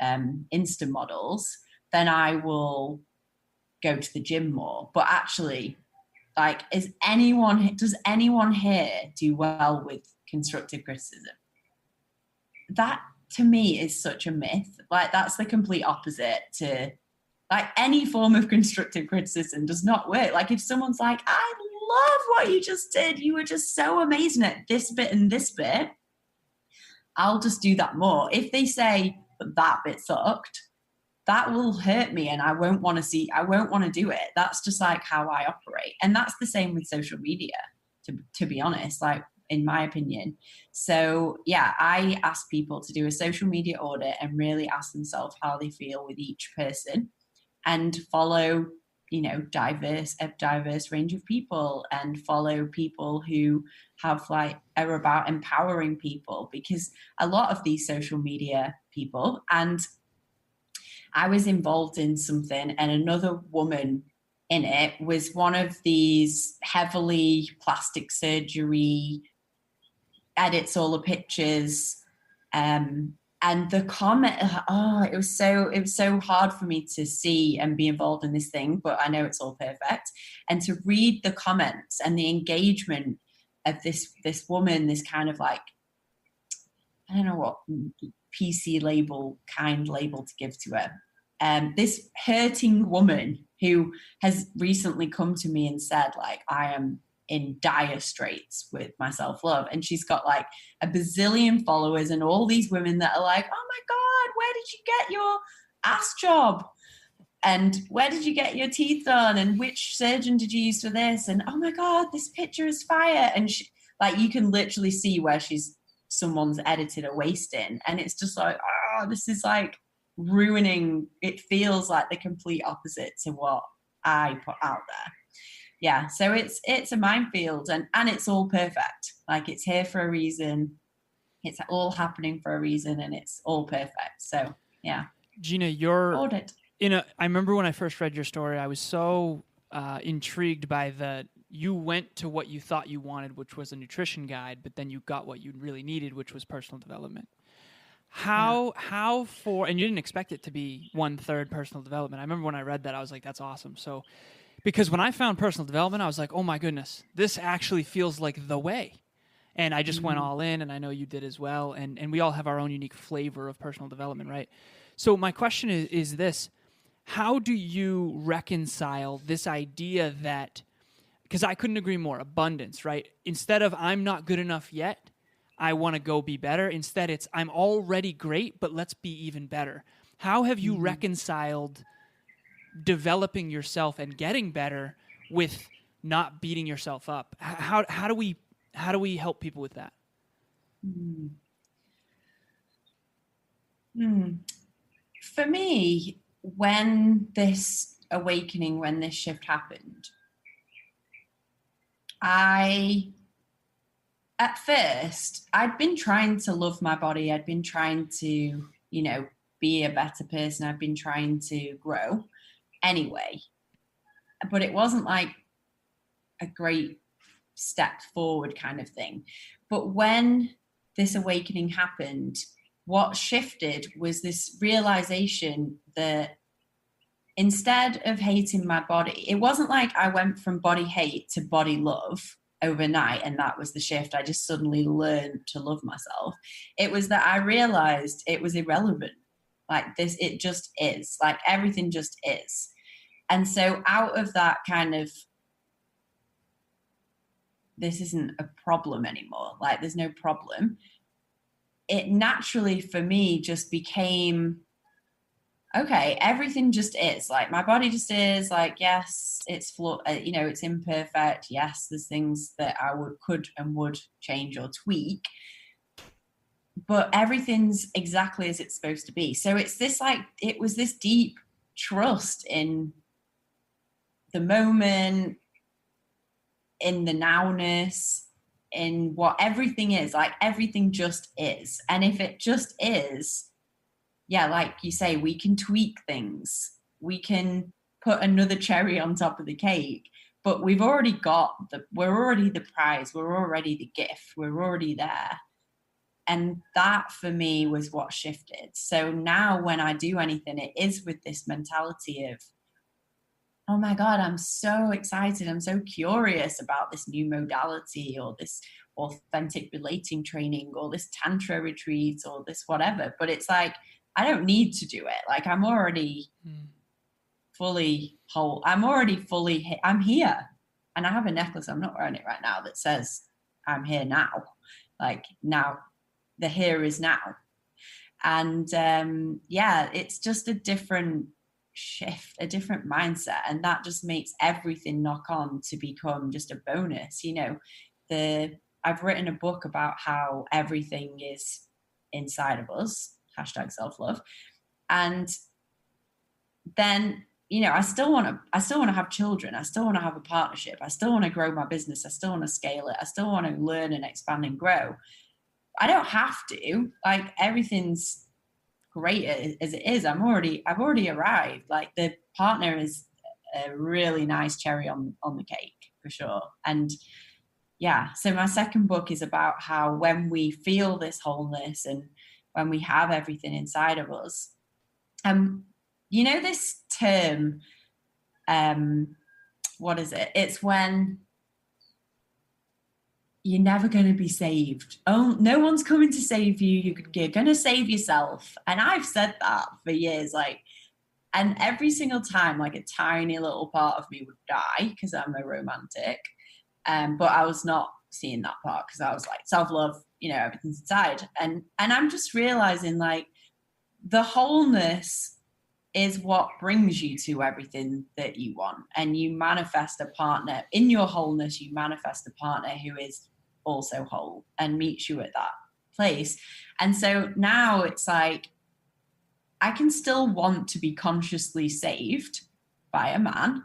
C: Insta models, then I will go to the gym more. But actually, like, does anyone here do well with constructive criticism? That to me is such a myth. Like, that's the complete opposite to Like any form of constructive criticism does not work. Like if someone's like, I love what you just did, you were just so amazing at this bit and this bit, I'll just do that more. If they say that bit sucked, that will hurt me and I won't want to do it. That's just like how I operate. And that's the same with social media, to be honest, like in my opinion. So yeah, I ask people to do a social media audit and really ask themselves how they feel with each person, and follow, a diverse range of people, and follow people who are about empowering people, because a lot of these social media people, and I was involved in something and another woman in it was one of these heavily plastic surgery, edits all the pictures, and the comment, it was so hard for me to see and be involved in this thing, but I know it's all perfect. And to read the comments and the engagement of this woman, this kind of like, I don't know what PC label to give to her. This hurting woman who has recently come to me and said, like, I am in dire straits with my self-love, and she's got like a bazillion followers and all these women that are like, oh my god, where did you get your ass job, and where did you get your teeth done, and which surgeon did you use for this, and oh my god, this picture is fire. And she, like, you can literally see where someone's edited a waste in, and it's just like, this is like ruining. It feels like the complete opposite to what I put out there. Yeah, so it's a minefield, and it's all perfect. Like, it's here for a reason. It's all happening for a reason, and it's all perfect. So yeah.
B: Gina, you're
C: audit.
B: I remember when I first read your story, I was so intrigued by you went to what you thought you wanted, which was a nutrition guide, but then you got what you really needed, which was personal development. And you didn't expect it to be 1/3 personal development. I remember when I read that, I was like, that's awesome. So, because when I found personal development, I was like, oh my goodness, this actually feels like the way. And I just went all in, and I know you did as well. And we all have our own unique flavor of personal development, right? So my question is this: how do you reconcile this idea that, because I couldn't agree more, abundance, right? Instead of I'm not good enough yet, I want to go be better. Instead, it's I'm already great, but let's be even better. How have you reconciled developing yourself and getting better with not beating yourself up? How do we help people with that?
C: For me, when this awakening, when this shift happened, at first, I'd been trying to love my body. I'd been trying to, be a better person. I'd been trying to grow anyway. But it wasn't like a great step forward kind of thing. But when this awakening happened, what shifted was this realization that instead of hating my body, it wasn't like I went from body hate to body love overnight and that was the shift. I just suddenly learned to love myself. It was that I realized it was irrelevant. Like this, it just is. Like everything just is. And so out of that kind of, this isn't a problem anymore, like there's no problem, it naturally for me just became, okay, everything just is. Like my body just is. Like, yes, it's it's imperfect. Yes, there's things that I could and would change or tweak, but everything's exactly as it's supposed to be. So it's this it was this deep trust in the moment, in the nowness, in what everything is. Like everything just is. And if it just is, yeah, like you say, we can tweak things. We can put another cherry on top of the cake, but we're already the prize. We're already the gift. We're already there. And that for me was what shifted. So now when I do anything, it is with this mentality of, oh my God, I'm so excited. I'm so curious about this new modality or this authentic relating training or this tantra retreat or this whatever. But it's like, I don't need to do it. Like I'm already fully whole. I'm already fully, I'm here. And I have a necklace, I'm not wearing it right now, that says I'm here now. Like now, the here is now. And it's just a different shift, a different mindset. And that just makes everything knock on to become just a bonus. I've written a book about how everything is inside of us, #self-love. And then, I still want to have children. I still want to have a partnership. I still want to grow my business. I still want to scale it. I still want to learn and expand and grow. I don't have to. Like, everything's great as it is. I've already arrived. Like, the partner is a really nice cherry on the cake for sure. And yeah, so my second book is about how when we feel this wholeness and when we have everything inside of us, this term, what is it? It's when you're never going to be saved. Oh, no one's coming to save you. You're going to save yourself. And I've said that for years, and every single time, like, a tiny little part of me would die because I'm a romantic. But I was not seeing that part because I was like, self-love, everything's inside. And I'm just realizing, like, the wholeness is what brings you to everything that you want. And you manifest a partner. In your wholeness, you manifest a partner who is also whole and meets you at that place. And so now it's like, I can still want to be consciously saved by a man,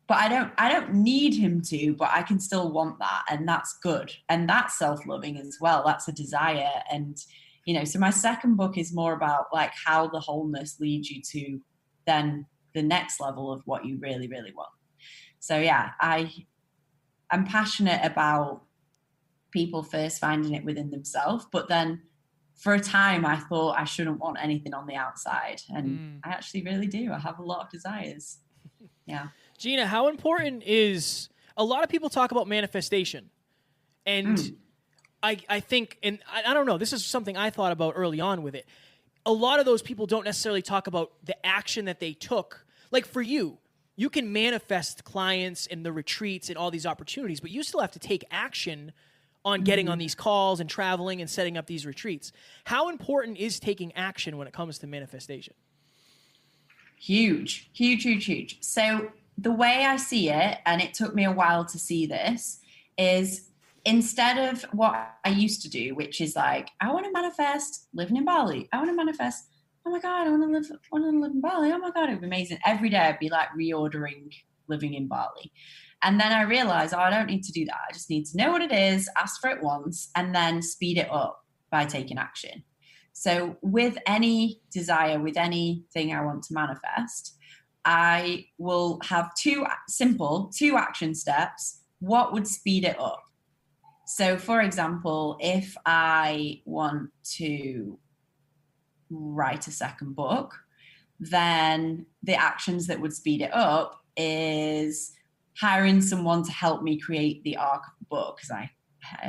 C: but I don't need him to, but I can still want that. And that's good. And that's self-loving as well. That's a desire. And so my second book is more about, like, how the wholeness leads you to then the next level of what you really, really want. So yeah, I'm passionate about people first finding it within themselves, but then for a time I thought I shouldn't want anything on the outside. And I actually really do. I have a lot of desires. Yeah.
A: Gina, how important is, a lot of people talk about manifestation, and I think, and I don't know, this is something I thought about early on with it. A lot of those people don't necessarily talk about the action that they took. Like, for you can manifest clients and the retreats and all these opportunities, but you still have to take action on getting on these calls and traveling and setting up these retreats. How important is taking action when it comes to manifestation?
C: Huge, huge, huge, huge. So the way I see it, and it took me a while to see this, is instead of what I used to do, which is like, I want to manifest living in Bali. I want to manifest, oh my God, I want to live in Bali. Oh my God, it would be amazing. Every day I'd be like reordering living in Bali. And then I realized, I don't need to do that. I just need to know what it is, ask for it once, and then speed it up by taking action. So with any desire, with anything I want to manifest, I will have two action steps. What would speed it up? So, for example, if I want to write a second book, then the actions that would speed it up is hiring someone to help me create the arc of the book, because I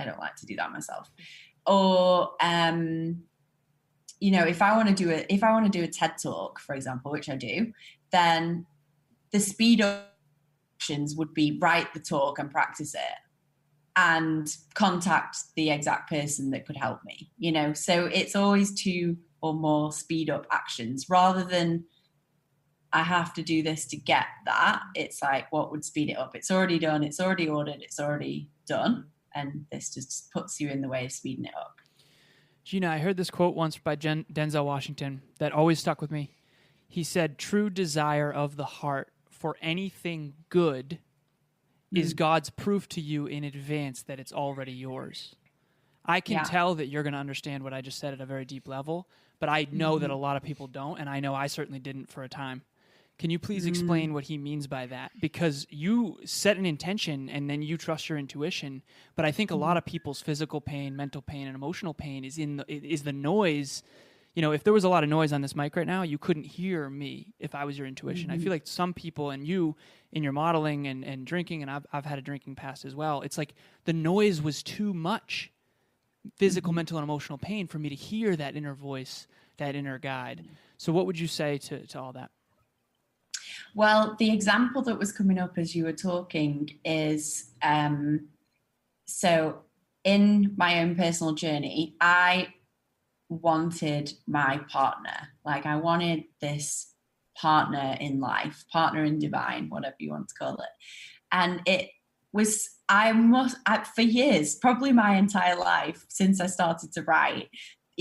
C: don't like to do that myself. Or, if I want to do a TED Talk, for example, which I do, then the speed up actions would be write the talk and practice it, and contact the exact person that could help me, So it's always 2 or more speed up actions rather than I have to do this to get that. It's like, what would speed it up? It's already done. It's already ordered. It's already done. And this just puts you in the way of speeding it up.
B: Gina, I heard this quote once by Denzel Washington that always stuck with me. He said, true desire of the heart for anything good is God's proof to you in advance that it's already yours. I can tell that you're going to understand what I just said at a very deep level, but I know that a lot of people don't, and I know I certainly didn't for a time. Can you please explain what he means by that? Because you set an intention and then you trust your intuition, but I think a lot of people's physical pain, mental pain, and emotional pain is the noise. If there was a lot of noise on this mic right now, you couldn't hear me if I was your intuition. I feel like some people, and you in your modeling and drinking, and I've had a drinking past as well, it's like the noise was too much, physical, mental, and emotional pain for me to hear that inner voice, that inner guide. So what would you say to all that?
C: Well, the example that was coming up as you were talking is, so in my own personal journey, I wanted my partner. Like I wanted this partner in life, partner in divine, whatever you want to call it. And it was, for years, probably my entire life since I started to write,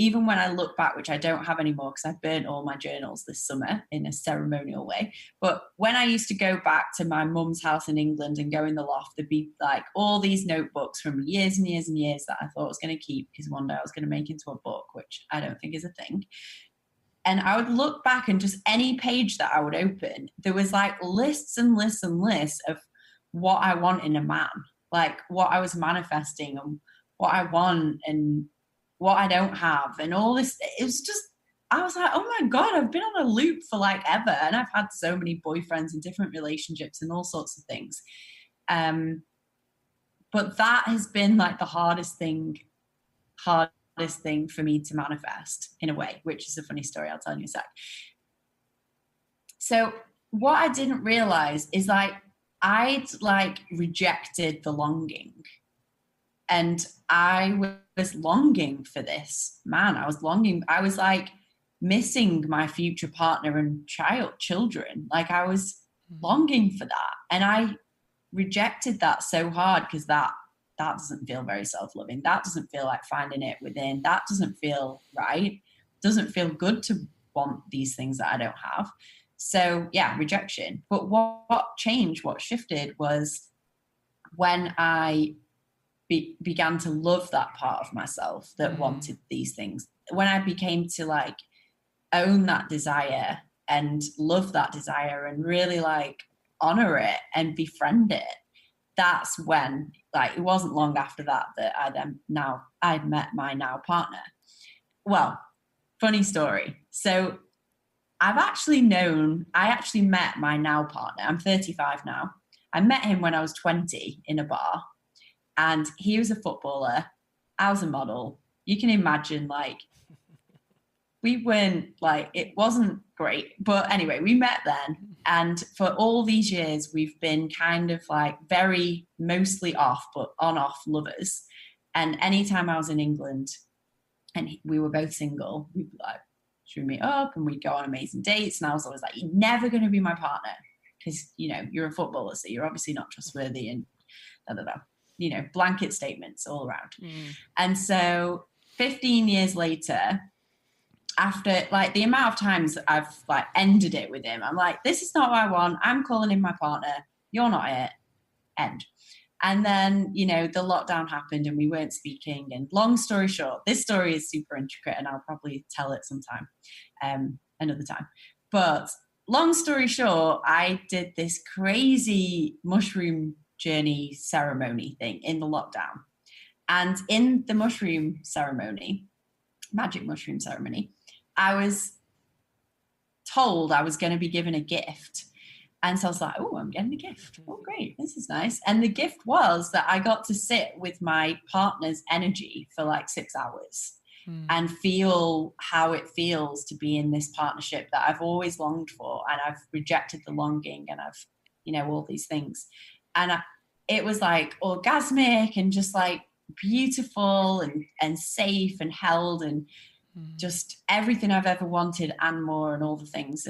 C: even when I look back, which I don't have anymore because I burnt all my journals this summer in a ceremonial way. But when I used to go back to my mum's house in England and go in the loft, there'd be like all these notebooks from years and years and years that I thought I was going to keep because one day I was going to make into a book, which I don't think is a thing. And I would look back and just any page that I would open, there was like lists and lists and lists of what I want in a man, like what I was manifesting and what I want and what I don't have and all this. It was just, I was like, oh my God, I've been on a loop for like ever. And I've had so many boyfriends and different relationships and all sorts of things. But that has been like the hardest thing for me to manifest in a way, which is a funny story. I'll tell you in a sec. So what I didn't realize is like, I'd like rejected the longing. And I was longing for this man. I was like missing my future partner and children. Like I was longing for that. And I rejected that so hard because that doesn't feel very self-loving. That doesn't feel like finding it within. That doesn't feel right. It doesn't feel good to want these things that I don't have. So yeah, rejection. But what changed, what shifted was when I began to love that part of myself that wanted these things. When I became to like own that desire and love that desire and really like honor it and befriend it, that's when, like, it wasn't long after that I met my now partner. Well, funny story. So I actually met my now partner. I'm 35 now. I met him when I was 20 in a bar. And he was a footballer. I was a model. You can imagine, like, we weren't, like, it wasn't great. But anyway, we met then. And for all these years, we've been kind of like very mostly off, but on-off lovers. And anytime I was in England and we were both single, we'd be like, should we meet up? And we'd go on amazing dates. And I was always like, you're never going to be my partner because, you know, you're a footballer, so you're obviously not trustworthy and you know, blanket statements all around. And so 15 years later, after like the amount of times I've like ended it with him, I'm like, this is not what I want. I'm calling him my partner. You're not it. End. And then, you know, the lockdown happened and we weren't speaking. And long story short, this story is super intricate and I'll probably tell it sometime, another time. But long story short, I did this crazy mushroom journey ceremony thing in the lockdown. And in the mushroom ceremony, magic mushroom ceremony, I was told I was going to be given a gift. And so I was like, oh, I'm getting a gift. Oh, great. This is nice. And the gift was that I got to sit with my partner's energy for like 6 hours and feel how it feels to be in this partnership that I've always longed for. And I've rejected the longing and I've, you know, all these things. And it was like orgasmic and just like beautiful and safe and held and just everything I've ever wanted and more and all the things.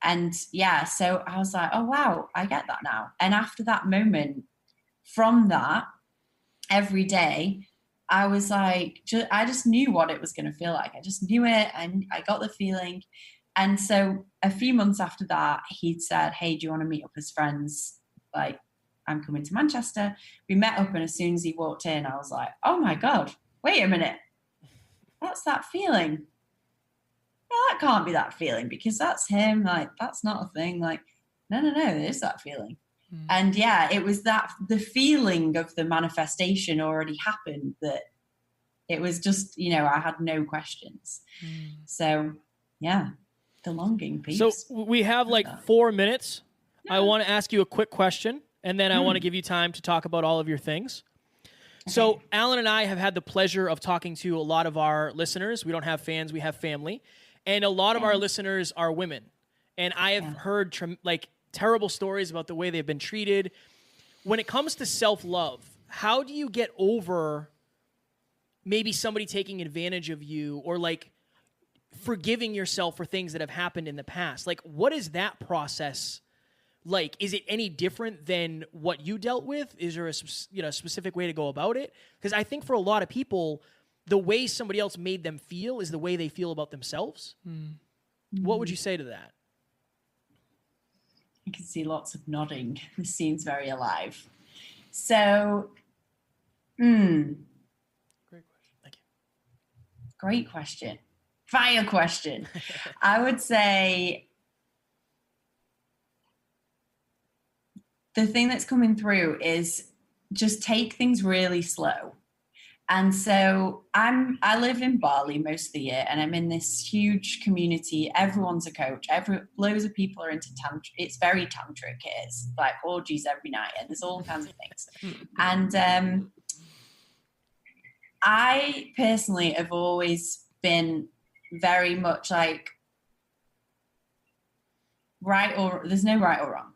C: And yeah, so I was like, oh, wow, I get that now. And after that moment, from that, every day, I was like, I just knew what it was going to feel like. I just knew it and I got the feeling. And so a few months after that, he'd said, hey, do you want to meet up as friends? Like, I'm coming to Manchester. We met up and as soon as he walked in, I was like, oh my God, wait a minute. That's that feeling. No, that can't be that feeling because that's him. Like, that's not a thing. Like, no, there is that feeling. And yeah, it was that the feeling of the manifestation already happened that it was just, you know, I had no questions. So yeah, the longing piece.
A: So we have like 4 minutes. I want to ask you a quick question and then I want to give you time to talk about all of your things. So Alan and I have had the pleasure of talking to a lot of our listeners. We don't have fans, we have family. And a lot of our listeners are women. And I have heard terrible stories about the way they've been treated. When it comes to self-love, how do you get over maybe somebody taking advantage of you, or like forgiving yourself for things that have happened in the past? Like, what is that process like? Is it any different than what you dealt with? Is there a specific way to go about it? Because I think for a lot of people, the way somebody else made them feel is the way they feel about themselves. What would you say to that?
C: I can see lots of nodding. This seems very alive. So,
A: Great question. Thank you.
C: Great question. Fire question. I would say the thing that's coming through is just take things really slow. And so I live in Bali most of the year, and I'm in this huge community. Everyone's a coach. Loads of people are into tantric. It's very tantric. It's like orgies every night, and there's all kinds of things. And I personally have always been very much like there's no right or wrong.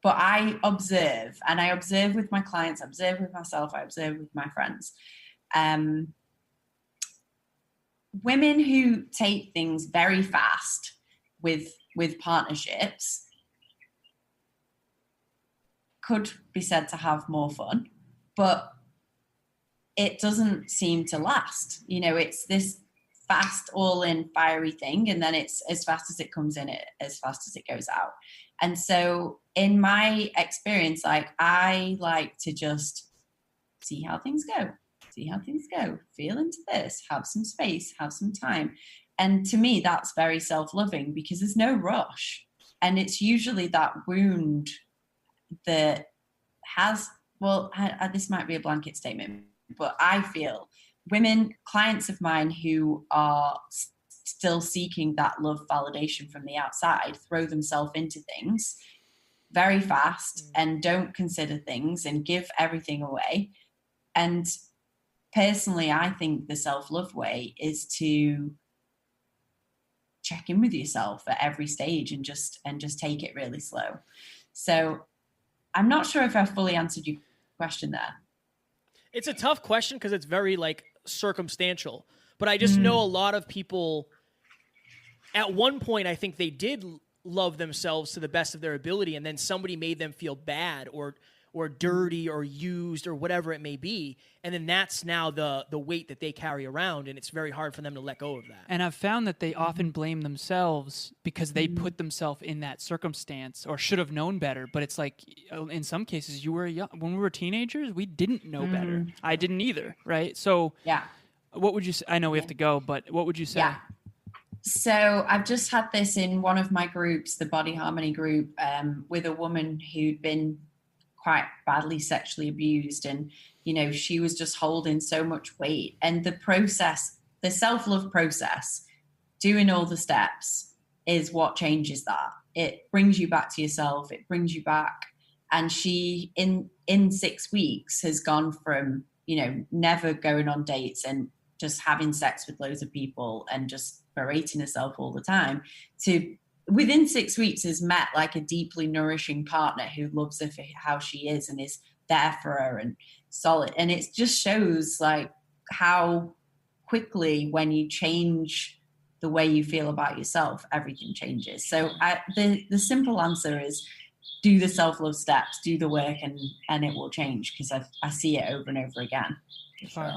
C: But I observe, and I observe with my clients, I observe with myself, I observe with my friends. Women who take things very fast with partnerships could be said to have more fun, but it doesn't seem to last. You know, it's this fast, all-in, fiery thing, and then it's as fast as it comes in, as fast as it goes out. And so in my experience, like, I like to just see how things go, feel into this, have some space, have some time. And to me, that's very self-loving, because there's no rush. And it's usually that wound that has, this might be a blanket statement, but I feel clients of mine who are still seeking that love validation from the outside throw themselves into things very fast and don't consider things and give everything away. And personally, I think the self-love way is to check in with yourself at every stage and just take it really slow. So I'm not sure if I fully answered your question there.
A: It's a tough question because it's very like circumstantial, but I just know a lot of people at one point, I think they did love themselves to the best of their ability, and then somebody made them feel bad or dirty or used or whatever it may be, and then that's now the weight that they carry around, and it's very hard for them to let go of that.
B: And I've found that they often blame themselves because they put themselves in that circumstance or should have known better. But it's like, in some cases, you were young. When we were teenagers, we didn't know better. I didn't either, right? So
C: yeah.
B: What would you say? I know we have to go, but what would you say?
C: Yeah. So I've just had this in one of my groups, the Body Harmony group, with a woman who'd been quite badly sexually abused. And, you know, she was just holding so much weight. And the process, the self-love process, doing all the steps is what changes that. It brings you back to yourself. It brings you back. And she, in 6 weeks, has gone from, you know, never going on dates and just having sex with loads of people and just berating herself all the time, to within 6 weeks has met like a deeply nourishing partner who loves her for how she is and is there for her and solid. And it just shows like how quickly, when you change the way you feel about yourself, everything changes. So the simple answer is do the self-love steps, do the work, and it will change, because I see it over and over again.
A: Sure.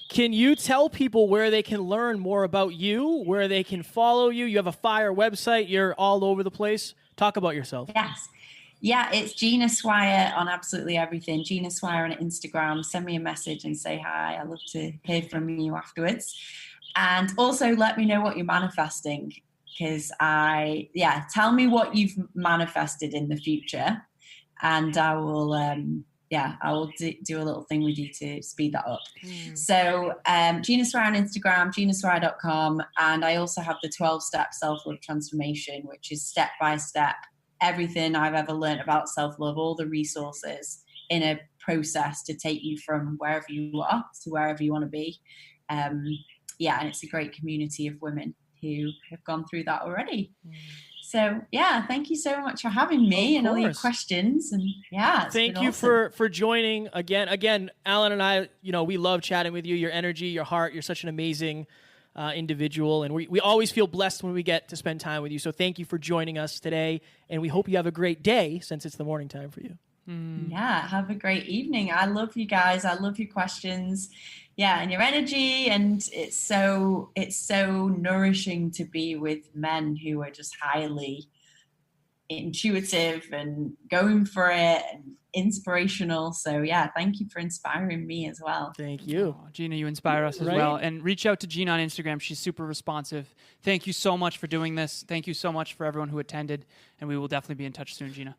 A: Can you tell people where they can learn more about you, where they can follow you? You have a fire website. You're all over the place. Talk about yourself.
C: Yes. Yeah, it's Gina Swire on absolutely everything. Gina Swire on Instagram. Send me a message and say hi. I'd love to hear from you afterwards. And also let me know what you're manifesting, because tell me what you've manifested in the future, and I will I will do a little thing with you to speed that up. So Gina Swire on Instagram, ginaswire.com. And I also have the 12-step self-love transformation, which is step-by-step, everything I've ever learned about self-love, all the resources in a process to take you from wherever you are to wherever you want to be. And it's a great community of women who have gone through that already. So yeah, thank you so much for having me and all your questions. And yeah,
A: thank you
C: awesome.
A: for joining again. Alan and I, we love chatting with you. Your energy, your heart, you're such an amazing individual, and we always feel blessed when we get to spend time with you. So thank you for joining us today, and we hope you have a great day since it's the morning time for you.
C: Yeah, have a great evening. I love you guys. I love your questions. Yeah, and your energy, and it's so nourishing to be with men who are just highly intuitive and going for it and inspirational. So yeah, thank you for inspiring me as well.
A: Thank you.
B: Oh, Gina, you inspire us as well. And reach out to Gina on Instagram. She's super responsive. Thank you so much for doing this. Thank you so much for everyone who attended, and we will definitely be in touch soon, Gina.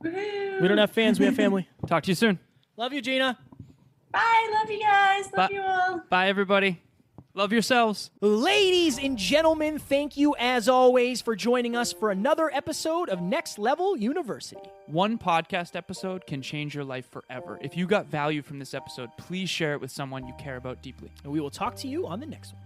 C: Woo-hoo.
A: We don't have fans, we have family.
B: Talk to you soon.
A: Love you, Gina.
C: Bye. Love you guys. Love you all.
B: Bye, everybody. Love yourselves.
A: Ladies and gentlemen, thank you as always for joining us for another episode of Next Level University.
B: One podcast episode can change your life forever. If you got value from this episode, please share it with someone you care about deeply.
A: And we will talk to you on the next one.